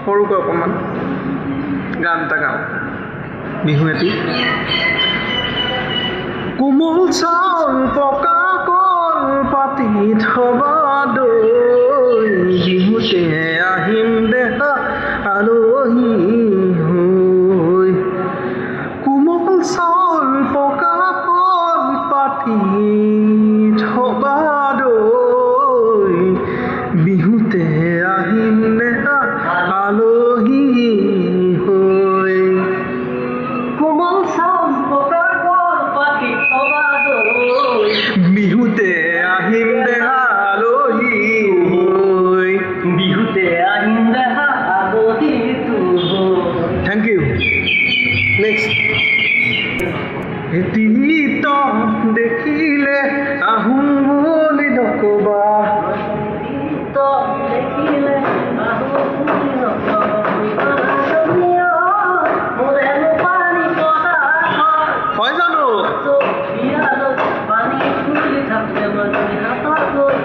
সৰুকৈ অকণমান গান এটা গাওঁ বিহু এটি কোমল চাউল পকা কল পাতি থবা দৈ বিহুতে আহিম দেহা আলহী হৈ কোমল চাউল পকা কল পাতি থবা দৈ বিহুতে আহিম দেহা আলহী হৈ কোমল চাউল পকা কল পাতি থবা দৈ বিহুতে আহিম দেহা আলহী হৈ বিহুতে আহিম দেহা আলহী হৈ থেংক ইউ নেক্সট এটিত দেখিলে আহোঁ বুলি নকবা দেখিলে আহো বুলি নকবা মোলে পানী পদা হয় জানো বিয়ালৈ পানী তুলি থাকে মানুহে হাতত লৈ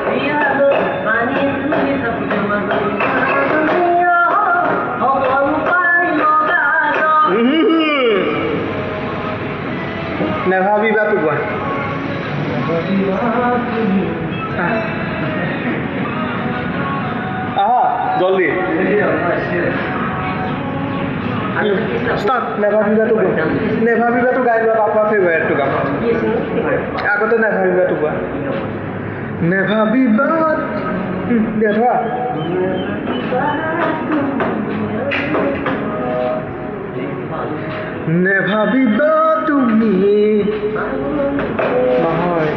বিয়ালৈ পানী তুলি থাকে মানুহে সকলো পানী লগা নেভাবিবা তো কোৱা আহা জলদি ষ্টাৰ্ট নেভাবিবাটো কোৱা নেভাবিবাটো গাই লোৱা আপোনাৰ ফেভাৰিটটো গাম আগতে নেভাবিবাটো কোৱা নেভাবিবা দিয়া ধৰা নেভাবিবা তুমি নহয়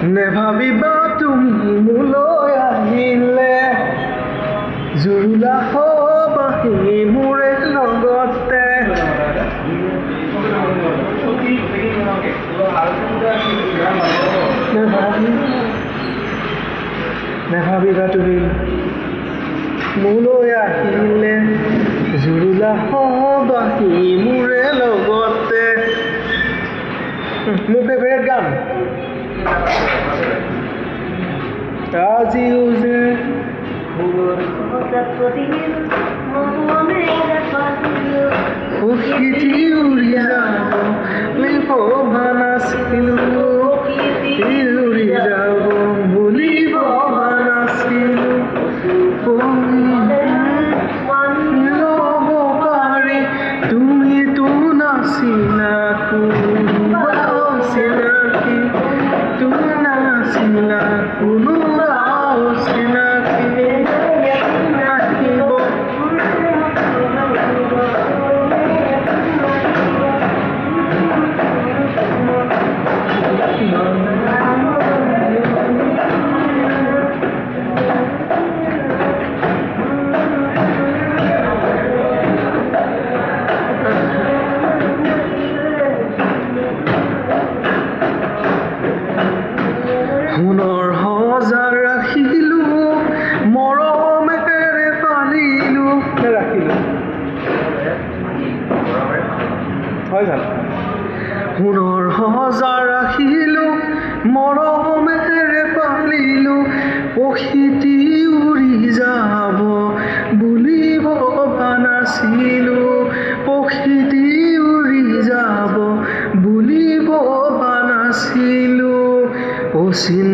নেভাবিবা তুমি মোলৈ আহিলে জুৰুলা হবাহি মোৰে লগতে নেভাবিবা তুমি মোলৈ আহিলে জুৰুলা হবাহি মোৰে লগতে মোৰ ফেভাৰিট গান আজিও যে প্ৰকৃতি উৰি যাব মই ভবা নাছিলো উৰি যাব বুলি ভবা নাছিলো ল'ব পাৰি তুমিতো নাছিলা কোনোবাও চিনাকি তুমি নাছিলা কোনোবাও চিনাকি আহিব সোণৰ সজাৰ ৰাখিলোঁ মৰমেৰে পালিলোঁ ৰাখিলোঁ হয় জানো সোণৰ সজাৰ ৰাখিলোঁ মৰমেৰে পালিলোঁ প্ৰকৃতি উৰি যাব বুলি ভবা নাছিলো প্ৰকৃতি উৰি যাব বুলি ভবা নাছিলো অচিন